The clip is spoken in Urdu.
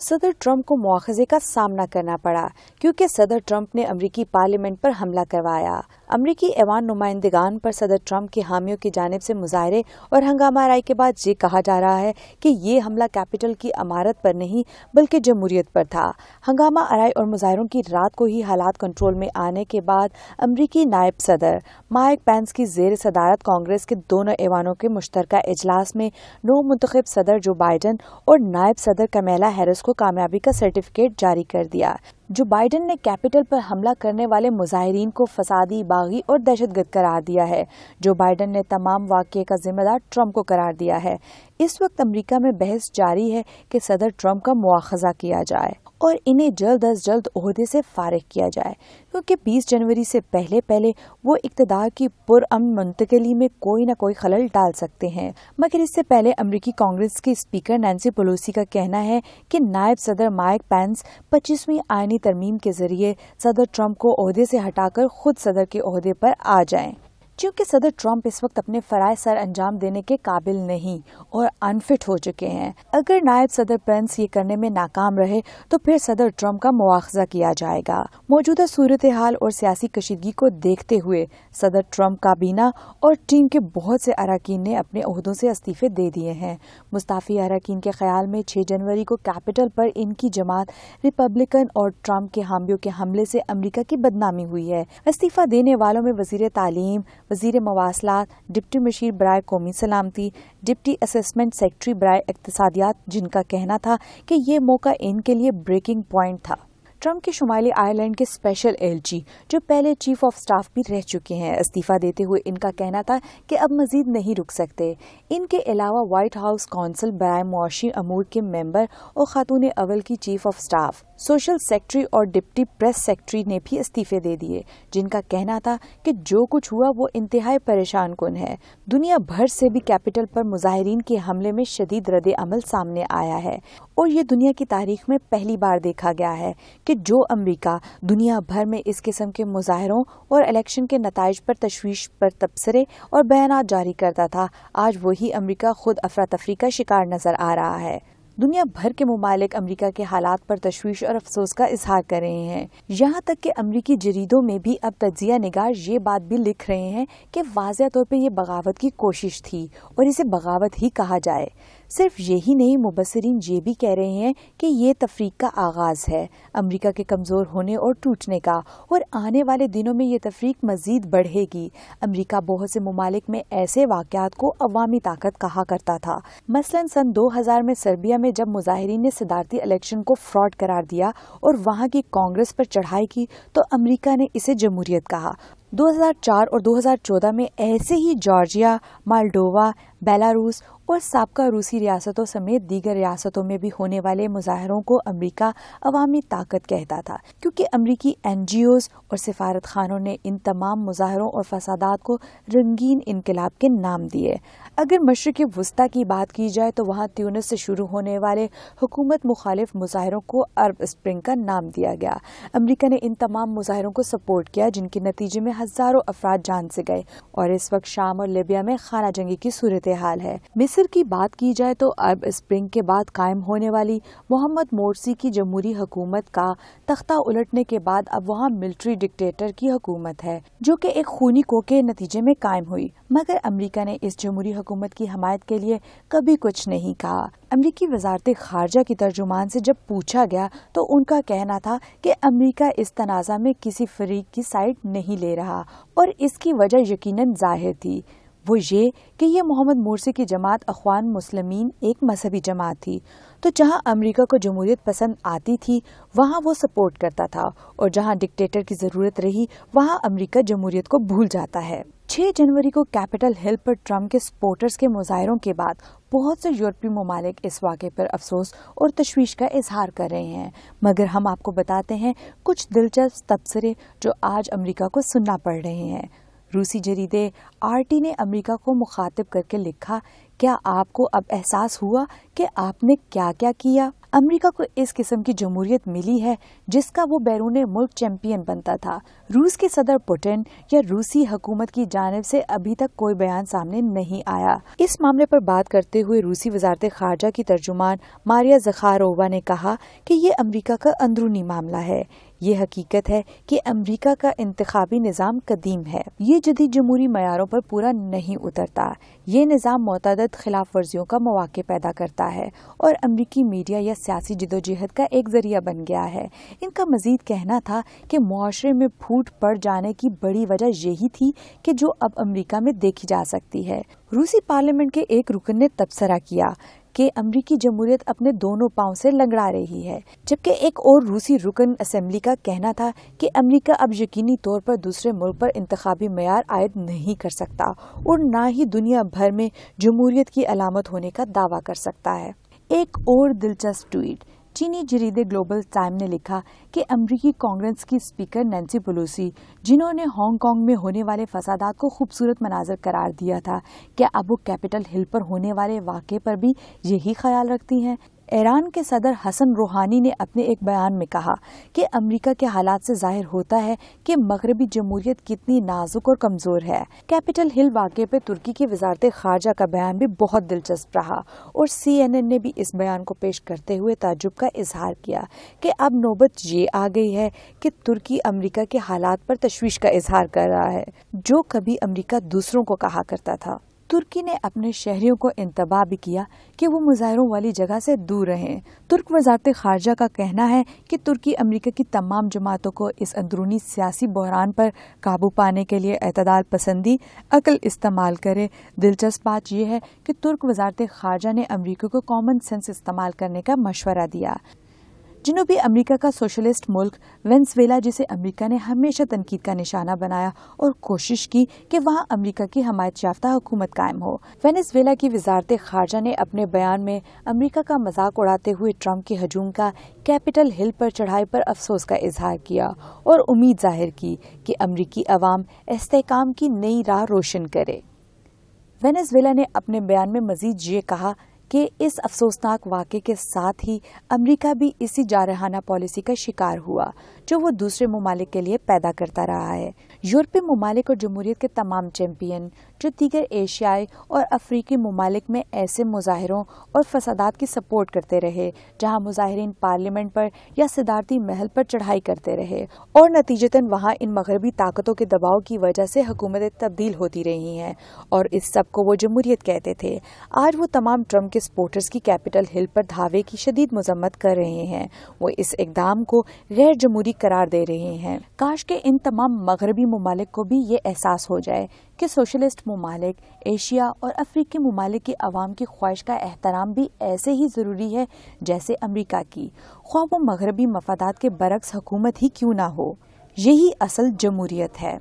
صدر ٹرمپ کو مواخذے کا سامنا کرنا پڑا کیونکہ صدر ٹرمپ نے امریکی پارلیمنٹ پر حملہ کروایا۔ امریکی ایوان نمائندگان پر صدر ٹرمپ کے حامیوں کی جانب سے مظاہرے اور ہنگامہ آرائی کے بعد یہ کہا جا رہا ہے کہ یہ حملہ کیپٹل کی عمارت پر نہیں بلکہ جمہوریت پر تھا۔ ہنگامہ آرائی اور مظاہروں کی رات کو ہی حالات کنٹرول میں آنے کے بعد امریکی نائب صدر مائک پینس کی زیر صدارت کانگریس کے دونوں ایوانوں کے مشترکہ اجلاس میں نو منتخب صدر جو بائیڈن اور نائب صدر کمیلا ہیرس کو کامیابی کا سرٹیفکیٹ جاری کر دیا۔ جو بائیڈن نے کیپٹل پر حملہ کرنے والے مظاہرین کو فسادی، باغی اور دہشت گرد قرار دیا ہے۔ جو بائیڈن نے تمام واقعے کا ذمہ دار ٹرمپ کو قرار دیا ہے۔ اس وقت امریکہ میں بحث جاری ہے کہ صدر ٹرمپ کا مواخذہ کیا جائے اور انہیں جلد از جلد عہدے سے فارغ کیا جائے، کیونکہ 20 جنوری سے پہلے وہ اقتدار کی پرامن منتقلی میں کوئی نہ کوئی خلل ڈال سکتے ہیں۔ مگر اس سے پہلے امریکی کانگریس کی اسپیکر نینسی پیلوسی کا کہنا ہے کہ نائب صدر مائک پینس 25ویں آئینی ترمیم کے ذریعے صدر ٹرمپ کو عہدے سے ہٹا کر خود صدر کے عہدے پر آ جائیں۔ چونکہ صدر ٹرمپ اس وقت اپنے فرائض سر انجام دینے کے قابل نہیں اور انفٹ ہو چکے ہیں۔ اگر نائب صدر پینس یہ کرنے میں ناکام رہے تو پھر صدر ٹرمپ کا مواخذہ کیا جائے گا۔ موجودہ صورتحال اور سیاسی کشیدگی کو دیکھتے ہوئے صدر ٹرمپ کابینہ اور ٹیم کے بہت سے اراکین نے اپنے عہدوں سے استعفے دے دیے ہیں۔ مستعفی اراکین کے خیال میں 6 جنوری کو کیپٹل پر ان کی جماعت ریپبلکن اور ٹرمپ کے حامیوں کے حملے سے امریکہ کی بدنامی ہوئی ہے۔ استعفی دینے والوں میں وزیر تعلیم، وزیر مواصلات، ڈپٹی مشیر برائے قومی سلامتی، ڈپٹی اسسٹنٹ سیکرٹری برائے اقتصادیات، جن کا کہنا تھا کہ یہ موقع ان کے لیے بریکنگ پوائنٹ تھا۔ ٹرمپ کے شمالی آئرلینڈ کے اسپیشل ایلچی جو پہلے چیف آف سٹاف بھی رہ چکے ہیں، استعفیٰ دیتے ہوئے ان کا کہنا تھا کہ اب مزید نہیں رک سکتے۔ ان کے علاوہ وائٹ ہاؤس کونسل برائے معاشی امور کے ممبر اور خاتون اول کی chief of staff, social secretary اور ڈپٹی پریس سیکرٹری نے بھی استعفے دے دیے، جن کا کہنا تھا کہ جو کچھ ہوا وہ انتہائی پریشان کن ہے۔ دنیا بھر سے بھی کیپٹل پر مظاہرین کے حملے میں شدید رد عمل سامنے آیا ہے اور یہ دنیا کی تاریخ میں پہلی بار دیکھا گیا ہے کہ جو امریکہ دنیا بھر میں اس قسم کے مظاہروں اور الیکشن کے نتائج پر تشویش پر تبصرے اور بیانات جاری کرتا تھا، آج وہی امریکہ خود افراتفری کا شکار نظر آ رہا ہے۔ دنیا بھر کے ممالک امریکہ کے حالات پر تشویش اور افسوس کا اظہار کر رہے ہیں، یہاں تک کہ امریکی جریدوں میں بھی اب تجزیہ نگار یہ بات بھی لکھ رہے ہیں کہ واضح طور پہ یہ بغاوت کی کوشش تھی اور اسے بغاوت ہی کہا جائے۔ صرف یہی نہیں، مبصرین یہ بھی کہہ رہے ہیں کہ یہ تفریق کا آغاز ہے، امریکہ کے کمزور ہونے اور ٹوٹنے کا، اور آنے والے دنوں میں یہ تفریق مزید بڑھے گی۔ امریکہ بہت سے ممالک میں ایسے واقعات کو عوامی طاقت کہا کرتا تھا۔ مثلاً سن 2000 میں سربیا میں جب مظاہرین نے صدارتی الیکشن کو فراڈ قرار دیا اور وہاں کی کانگریس پر چڑھائی کی تو امریکہ نے اسے جمہوریت کہا۔ 2004 اور 2014 میں ایسے ہی جارجیا، مالڈووا، بیلاروس اور سابقہ روسی ریاستوں سمیت دیگر ریاستوں میں بھی ہونے والے مظاہروں کو امریکہ عوامی طاقت کہتا تھا، کیونکہ امریکی NGOs اور سفارت خانوں نے ان تمام مظاہروں اور فسادات کو رنگین انقلاب کے نام دیے۔ اگر مشرق وسطیٰ کی بات کی جائے تو وہاں تیونس سے شروع ہونے والے حکومت مخالف مظاہروں کو عرب اسپرنگ کا نام دیا گیا۔ امریکہ نے ان تمام مظاہروں کو سپورٹ کیا، جن کے نتیجے میں ہزاروں افراد جان سے گئے، اور اس وقت شام اور لیبیا میں خانہ جنگی کی صورتحال ہے۔ مصر کی بات کی جائے تو عرب اسپرنگ کے بعد قائم ہونے والی محمد مورسی کی جمہوری حکومت کا تختہ الٹنے کے بعد اب وہاں ملٹری ڈکٹیٹر کی حکومت ہے، جو کہ ایک خونی کو کے نتیجے میں قائم ہوئی، مگر امریکہ نے اس جمہوری حکومت کی حمایت کے لیے کبھی کچھ نہیں کہا۔ امریکی وزارت خارجہ کی ترجمان سے جب پوچھا گیا تو ان کا کہنا تھا کہ امریکہ اس تنازع میں کسی فریق کی سائڈ نہیں لے رہا، اور اس کی وجہ یقیناً ظاہر تھی، وہ یہ کہ یہ محمد مورسی کی جماعت اخوان مسلمین ایک مذہبی جماعت تھی، تو جہاں امریکہ کو جمہوریت پسند آتی تھی وہاں وہ سپورٹ کرتا تھا، اور جہاں ڈکٹیٹر کی ضرورت رہی وہاں امریکہ جمہوریت کو بھول جاتا ہے۔ 6 جنوری کو کیپٹل ہل پر ٹرمپ کے سپورٹرز کے مظاہروں کے بعد بہت سے یورپی ممالک اس واقعے پر افسوس اور تشویش کا اظہار کر رہے ہیں، مگر ہم آپ کو بتاتے ہیں کچھ دلچسپ تبصرے جو آج امریکہ کو سننا پڑ رہے ہیں۔ روسی جریدے RT نے امریکہ کو مخاطب کر کے لکھا کیا آپ کو اب احساس ہوا کہ آپ نے کیا کیا کیا؟ امریکہ کو اس قسم کی جمہوریت ملی ہے جس کا وہ بیرون ملک چیمپئن بنتا تھا۔ روس کے صدر پوٹن یا روسی حکومت کی جانب سے ابھی تک کوئی بیان سامنے نہیں آیا۔ اس معاملے پر بات کرتے ہوئے روسی وزارت خارجہ کی ترجمان ماریا زخارووا نے کہا کہ یہ امریکہ کا اندرونی معاملہ ہے۔ یہ حقیقت ہے کہ امریکہ کا انتخابی نظام قدیم ہے، یہ جدید جمہوری معیاروں پر پورا نہیں اترتا۔ یہ نظام متعدد خلاف ورزیوں کا مواقع پیدا کرتا ہے اور امریکی میڈیا یا سیاسی جدوجہد کا ایک ذریعہ بن گیا ہے۔ ان کا مزید کہنا تھا کہ معاشرے میں پھوٹ پڑ جانے کی بڑی وجہ یہی تھی کہ جو اب امریکہ میں دیکھی جا سکتی ہے۔ روسی پارلیمنٹ کے ایک رکن نے تبصرہ کیا کہ امریکی جمہوریت اپنے دونوں پاؤں سے لنگڑا رہی ہے، جبکہ ایک اور روسی رکن اسمبلی کا کہنا تھا کہ امریکہ اب یقینی طور پر دوسرے ملک پر انتخابی معیار عائد نہیں کر سکتا اور نہ ہی دنیا بھر میں جمہوریت کی علامت ہونے کا دعویٰ کر سکتا ہے۔ ایک اور دلچسپ ٹویٹ چینی جریدے گلوبل ٹائم نے لکھا کہ امریکی کانگریس کی اسپیکر نینسی پیلوسی، جنہوں نے ہانگ کانگ میں ہونے والے فسادات کو خوبصورت مناظر قرار دیا تھا، کیا اب وہ کیپٹل ہل پر ہونے والے واقعے پر بھی یہی خیال رکھتی ہیں؟ ایران کے صدر حسن روحانی نے اپنے ایک بیان میں کہا کہ امریکہ کے حالات سے ظاہر ہوتا ہے کہ مغربی جمہوریت کتنی نازک اور کمزور ہے۔ کیپٹل ہل واقعے پہ ترکی کی وزارت خارجہ کا بیان بھی بہت دلچسپ رہا اور CNN نے بھی اس بیان کو پیش کرتے ہوئے تعجب کا اظہار کیا کہ اب نوبت یہ آ گئی ہے کہ ترکی امریکہ کے حالات پر تشویش کا اظہار کر رہا ہے جو کبھی امریکہ دوسروں کو کہا کرتا تھا۔ ترکی نے اپنے شہریوں کو انتباہ بھی کیا کہ وہ مظاہروں والی جگہ سے دور رہیں۔ ترک وزارت خارجہ کا کہنا ہے کہ ترکی امریکہ کی تمام جماعتوں کو اس اندرونی سیاسی بحران پر قابو پانے کے لیے اعتدال پسندی عقل استعمال کرے۔ دلچسپ بات یہ ہے کہ ترک وزارت خارجہ نے امریکہ کو کامن سینس استعمال کرنے کا مشورہ دیا۔ جنوبی امریکا کا سوشلسٹ ملک وینزویلا، جسے امریکہ نے ہمیشہ تنقید کا نشانہ بنایا اور کوشش کی کہ وہاں امریکہ کی حمایت یافتہ حکومت قائم ہو، وینزویلا کی وزارت خارجہ نے اپنے بیان میں امریکہ کا مذاق اڑاتے ہوئے ٹرمپ کے ہجوم کا کیپٹل ہل پر چڑھائی پر افسوس کا اظہار کیا اور امید ظاہر کی کہ امریکی عوام استحکام کی نئی راہ روشن کرے۔ وینزویلا نے اپنے بیان میں مزید یہ کہا کہ اس افسوسناک واقعے کے ساتھ ہی امریکہ بھی اسی جارحانہ پالیسی کا شکار ہوا جو وہ دوسرے ممالک کے لیے پیدا کرتا رہا ہے۔ یورپی ممالک اور جمہوریت کے تمام چیمپئن جو دیگر ایشیائی اور افریقی ممالک میں ایسے مظاہروں اور فسادات کی سپورٹ کرتے رہے جہاں مظاہرین پارلیمنٹ پر یا صدارتی محل پر چڑھائی کرتے رہے اور نتیجتاً وہاں ان مغربی طاقتوں کے دباؤ کی وجہ سے حکومتیں تبدیل ہوتی رہی ہیں اور اس سب کو وہ جمہوریت کہتے تھے، آج وہ تمام ٹرمپ کے سپورٹرز کی کیپٹل ہل پر دھاوے کی شدید مذمت کر رہے ہیں۔ وہ اس اقدام کو غیر جمہوری قرار دے رہے ہیں۔ کاش کہ ان تمام مغربی ممالک کو بھی یہ احساس ہو جائے کہ سوشلسٹ ممالک، ایشیا اور افریقی ممالک کی عوام کی خواہش کا احترام بھی ایسے ہی ضروری ہے جیسے امریکہ کی، خواہ وہ مغربی مفادات کے برعکس حکومت ہی کیوں نہ ہو۔ یہی اصل جمہوریت ہے۔